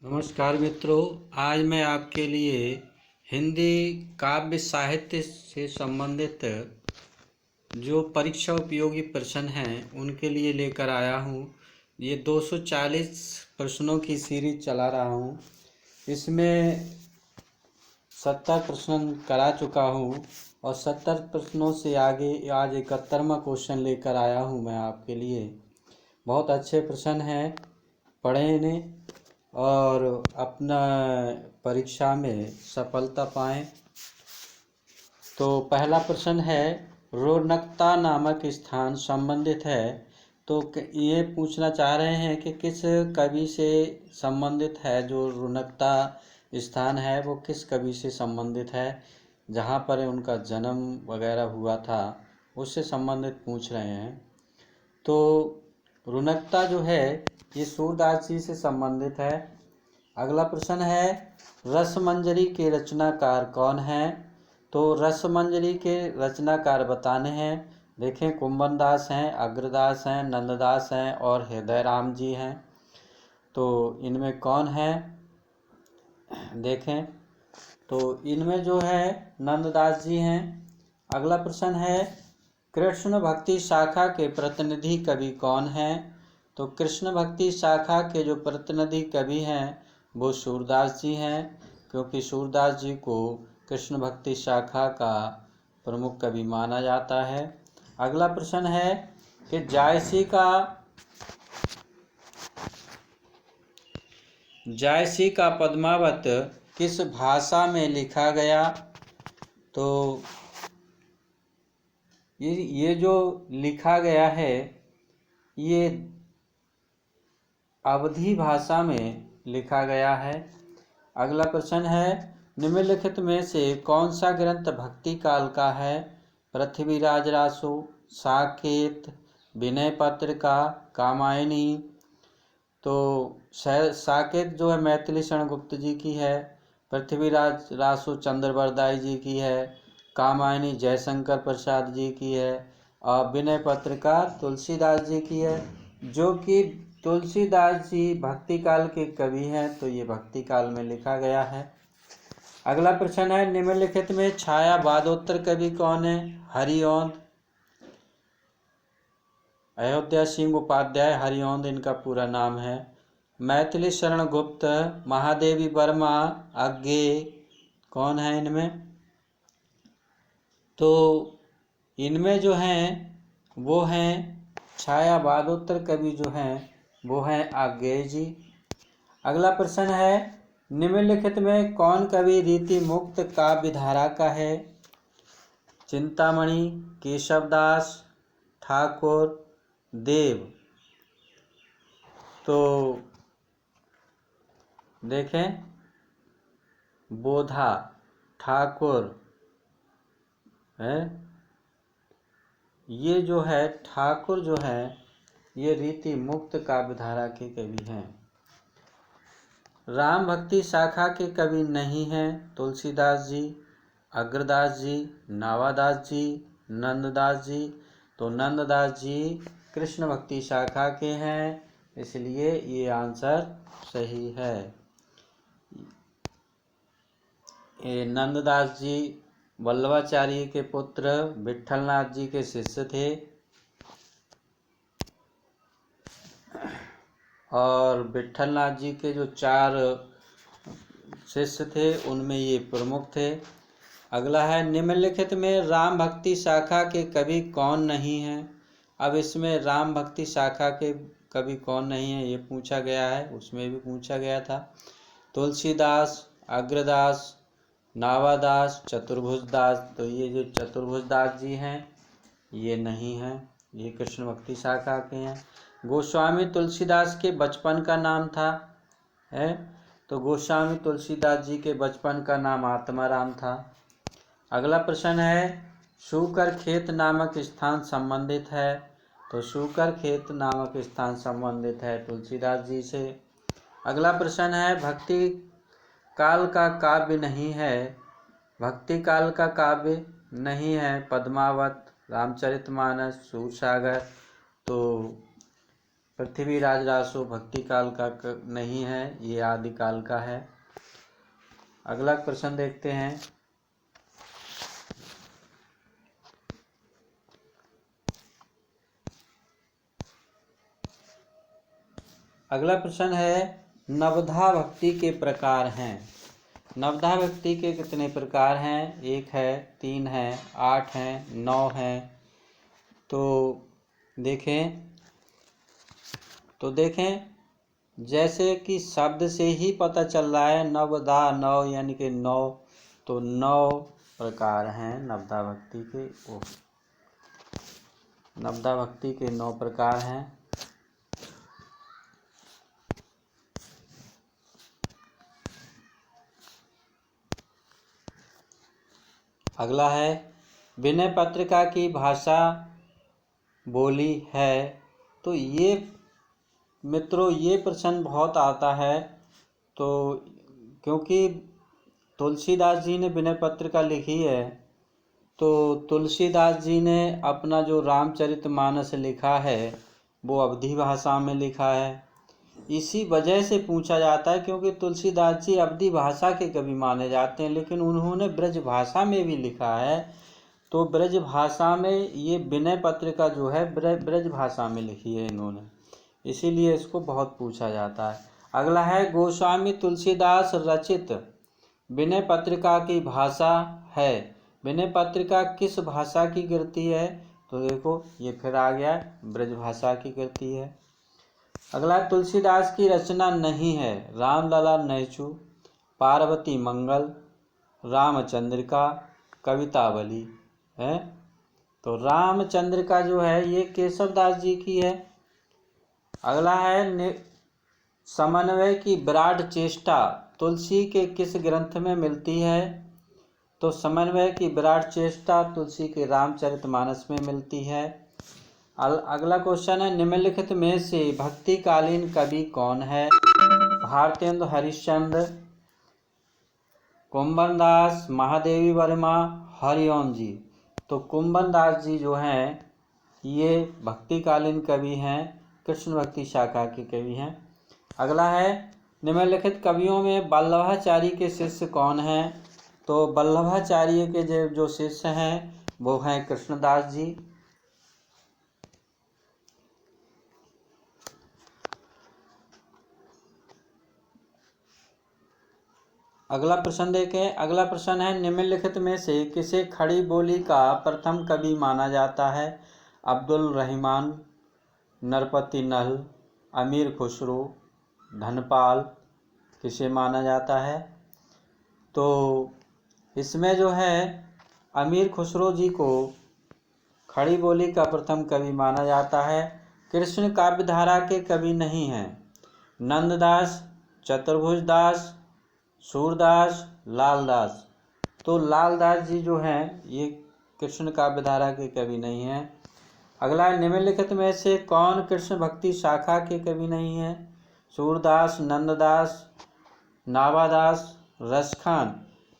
नमस्कार मित्रों, आज मैं आपके लिए हिंदी काव्य साहित्य से संबंधित जो परीक्षा उपयोगी प्रश्न हैं उनके लिए लेकर आया हूँ। ये 240 प्रश्नों की सीरीज चला रहा हूँ। इसमें 70 प्रश्न करा चुका हूँ और 70 प्रश्नों से आगे आज 71वां क्वेश्चन लेकर आया हूँ मैं आपके लिए। बहुत अच्छे प्रश्न हैं, पढ़ें इन्हें और अपना परीक्षा में सफलता पाएं। तो पहला प्रश्न है, रौनकता नामक स्थान संबंधित है। तो ये पूछना चाह रहे हैं कि किस कवि से संबंधित है। जो रौनकता स्थान है वो किस कवि से संबंधित है, जहाँ पर उनका जन्म वगैरह हुआ था उससे संबंधित पूछ रहे हैं। तो रौनकता जो है ये सूरदास जी से संबंधित है। अगला प्रश्न है, रसमंजरी के रचनाकार कौन हैं। तो रसमंजरी के रचनाकार बताने हैं। देखें, कुंभन दास हैं, अग्रदास हैं, नंददास हैं और हृदय राम जी हैं। तो इनमें कौन है देखें, तो इनमें जो है नंददास जी हैं। अगला प्रश्न है, कृष्ण भक्ति शाखा के प्रतिनिधि कवि कौन हैं। तो कृष्ण भक्ति शाखा के जो प्रतिनिधि कवि हैं वो सूरदास जी हैं, क्योंकि सूरदास जी को कृष्ण भक्ति शाखा का प्रमुख कवि माना जाता है। अगला प्रश्न है कि जायसी का पद्मावत किस भाषा में लिखा गया। तो ये जो लिखा गया है ये अवधी भाषा में लिखा गया है। अगला प्रश्न है, निम्नलिखित में से कौन सा ग्रंथ भक्ति काल का है। पृथ्वीराज रासो, साकेत, विनय पत्रिका, कामायनी। तो साकेत जो है मैथिली शरण गुप्त जी की है, पृथ्वीराज रासो चंद्रवरदाई जी की है, कामायनी जयशंकर प्रसाद जी की है और विनय पत्रिका तुलसीदास जी की है। जो कि तुलसीदास जी भक्ति काल के कवि हैं, तो ये भक्ति काल में लिखा गया है। अगला प्रश्न है, निम्नलिखित में छायावादोत्तर कवि कौन है। हरिऔंध, अयोध्या सिंह उपाध्याय हरिऔंध इनका पूरा नाम है। मैथिली शरण गुप्त, महादेवी वर्मा, आज्ञे कौन है इनमें। तो इनमें जो हैं वो हैं छायावादोत्तर कवि जो हैं वो हैं आज्ञेय जी। अगला प्रश्न है, निम्नलिखित में कौन कवि रीति मुक्त काव्यधारा का है। चिंतामणि, केशवदास, ठाकुर, देव। तो देखें, बोधा, ठाकुर है, ये जो है ठाकुर जो है ये रीति मुक्त काव्यधारा के कवि हैं। राम भक्ति शाखा के कवि नहीं हैं। तुलसीदास जी, अग्रदास जी, नावादास जी, नंददास जी। तो नंददास जी कृष्ण भक्ति शाखा के हैं, इसलिए ये आंसर सही है। ये नंददास जी वल्लभाचार्य के पुत्र विट्ठलनाथ जी के शिष्य थे और विट्ठलनाथ जी के जो 4 शिष्य थे उनमें ये प्रमुख थे। अगला है, निम्नलिखित में राम भक्ति शाखा के कवि कौन नहीं हैं। अब इसमें राम भक्ति शाखा के कवि कौन नहीं है ये पूछा गया है, उसमें भी पूछा गया था। तुलसीदास, अग्रदास, नावादास, चतुर्भुजदास। तो ये जो चतुर्भुजदास जी हैं ये नहीं हैं, ये कृष्ण भक्ति शाखा के हैं। गोस्वामी तुलसीदास के बचपन का नाम था है। तो गोस्वामी तुलसीदास जी के बचपन का नाम आत्माराम था। अगला प्रश्न है, शूकर खेत नामक स्थान संबंधित है। तो शूकर खेत नामक स्थान संबंधित है तुलसीदास जी से। अगला प्रश्न है, भक्ति काल का काव्य नहीं है। भक्ति काल का काव्य नहीं है पद्मावत, रामचरितमानस, सूरसागर। तो पृथ्वीराज रासो भक्ति काल का नहीं है, ये आदि काल का है। अगला प्रश्न देखते हैं। अगला प्रश्न है, नवधा भक्ति के प्रकार हैं। नवधा भक्ति के कितने प्रकार हैं? 1 है, 3 है, 8 है, 9 है। तो देखें जैसे कि शब्द से ही पता चल रहा है, नवधा 9 यानी कि 9, तो 9 प्रकार हैं नवधा भक्ति के। नवधा भक्ति के 9 प्रकार हैं। अगला है, विनय पत्रिका की भाषा बोली है। तो ये मित्रों ये प्रश्न बहुत आता है, तो क्योंकि तुलसीदास जी ने विनय पत्रिका लिखी है, तो तुलसीदास जी ने अपना जो रामचरितमानस लिखा है वो अवधी भाषा में लिखा है। इसी वजह से पूछा जाता है, क्योंकि तुलसीदास जी अवधी भाषा के कवि माने जाते हैं, लेकिन उन्होंने ब्रज भाषा में भी लिखा है। तो ब्रज भाषा में ये विनय पत्रिका जो है ब्रज भाषा में लिखी है इन्होंने, इसीलिए इसको बहुत पूछा जाता है। अगला है, गोस्वामी तुलसीदास रचित विनय पत्रिका की भाषा है। विनय पत्रिका किस भाषा की कृति है? तो देखो ये फिर आ गया, ब्रज भाषा की कृति है। अगला, तुलसीदास की रचना नहीं है। रामलला नैचु, पार्वती मंगल, रामचंद्रिका, कवितावली है। तो रामचंद्रिका जो है ये केशवदास जी की है। अगला है, समन्वय की विराट चेष्टा तुलसी के किस ग्रंथ में मिलती है? तो समन्वय की विराट चेष्टा तुलसी के रामचरितमानस में मिलती है। अगला क्वेश्चन है, निम्नलिखित में से भक्तिकालीन कवि कौन है? भारतेंदु हरिश्चंद्र, कुंभन दास, महादेवी वर्मा, हरिओम जी। तो कुंभन दास जी जो हैं ये भक्तिकालीन कवि हैं, कृष्ण भक्ति शाखा के कवि हैं। अगला है, निम्नलिखित कवियों में वल्लभाचार्य के शिष्य कौन हैं? तो वल्लभाचार्य के जो शिष्य हैं वो हैं कृष्णदास जी। अगला प्रश्न देखें। अगला प्रश्न है, निम्नलिखित में से किसे खड़ी बोली का प्रथम कवि माना जाता है? अब्दुल रहमान, नरपति नल, अमीर खुसरो, धनपाल, किसे माना जाता है? तो इसमें जो है अमीर खुसरो जी को खड़ी बोली का प्रथम कवि माना जाता है। कृष्ण काव्यधारा के कवि नहीं हैं। नंददास, चतुर्भुज दास, सूरदास, लालदास। तो लालदास जी जो हैं ये कृष्ण काव्यधारा के कवि नहीं हैं। अगला, निम्नलिखित में से कौन कृष्ण भक्ति शाखा के कवि नहीं है? सूरदास, नंददास, नावादास, रसखान।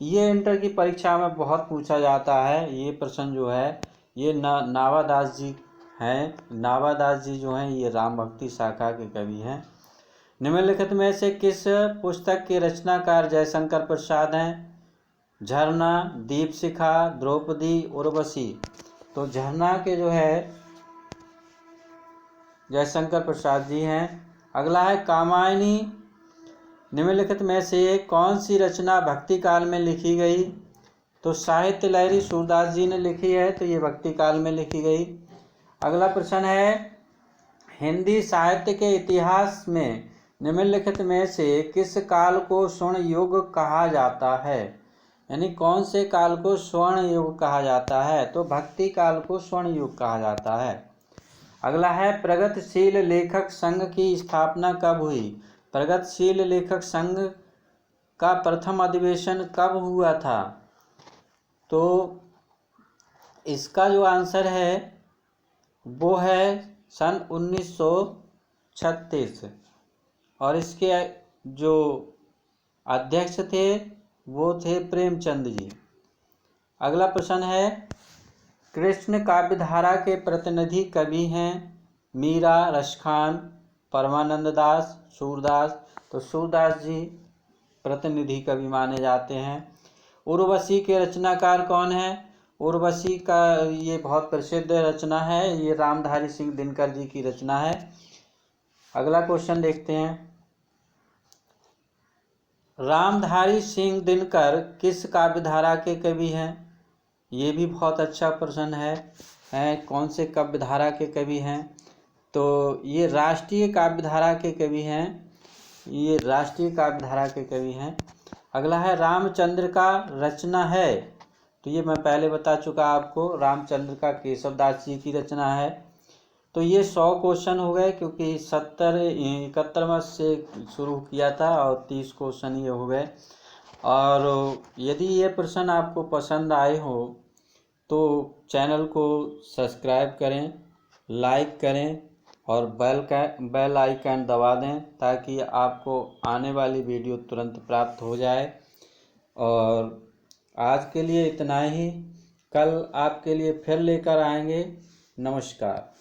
ये इंटर की परीक्षा में बहुत पूछा जाता है। ये प्रश्न जो है ये नावादास जी हैं। नावादास जी जो हैं ये राम भक्ति शाखा के कवि हैं। निम्नलिखित में से किस पुस्तक के रचनाकार जयशंकर प्रसाद हैं? झरना, दीपशिखा, द्रौपदी, उर्वशी। तो झरना के जो है जयशंकर प्रसाद जी हैं। अगला है, कामायनी निम्नलिखित में से कौन सी रचना भक्ति काल में लिखी गई? तो साहित्य लहरी सूरदास जी ने लिखी है, तो ये भक्ति काल में लिखी गई। अगला प्रश्न है, हिंदी साहित्य के इतिहास में निम्नलिखित में से किस काल को स्वर्ण युग कहा जाता है? यानी कौन से काल को स्वर्ण युग कहा जाता है? तो भक्ति काल को स्वर्ण युग कहा जाता है। अगला है, प्रगतिशील लेखक संघ की स्थापना कब हुई? प्रगतिशील लेखक संघ का प्रथम अधिवेशन कब हुआ था? तो इसका जो आंसर है वो है सन 1936, और इसके जो अध्यक्ष थे वो थे प्रेमचंद जी। अगला प्रश्न है, कृष्ण काव्यधारा के प्रतिनिधि कवि हैं मीरा, रसखान, परमानंद दास, सूरदास। तो सूरदास जी प्रतिनिधि कवि माने जाते हैं। उर्वशी के रचनाकार कौन है? उर्वशी का ये बहुत प्रसिद्ध रचना है, ये रामधारी सिंह दिनकर जी की रचना है। अगला क्वेश्चन देखते हैं। रामधारी सिंह दिनकर किस काव्य धारा के कवि हैं? ये भी बहुत अच्छा प्रश्न है। कौन से काव्य धारा के कवि हैं? तो ये राष्ट्रीय काव्य धारा के कवि हैं, ये राष्ट्रीय काव्य धारा के कवि हैं। अगला है रामचंद्र का रचना है, तो ये मैं पहले बता चुका आपको, रामचंद्र का केशव दास जी की रचना है। तो ये 100 क्वेश्चन हो गए, क्योंकि 71 से शुरू किया था और 30 क्वेश्चन ये हो गए। और यदि ये प्रश्न आपको पसंद आए हो तो चैनल को सब्सक्राइब करें, लाइक करें और बेल आइकन दबा दें, ताकि आपको आने वाली वीडियो तुरंत प्राप्त हो जाए। और आज के लिए इतना ही, कल आपके लिए फिर लेकर आएंगे। नमस्कार।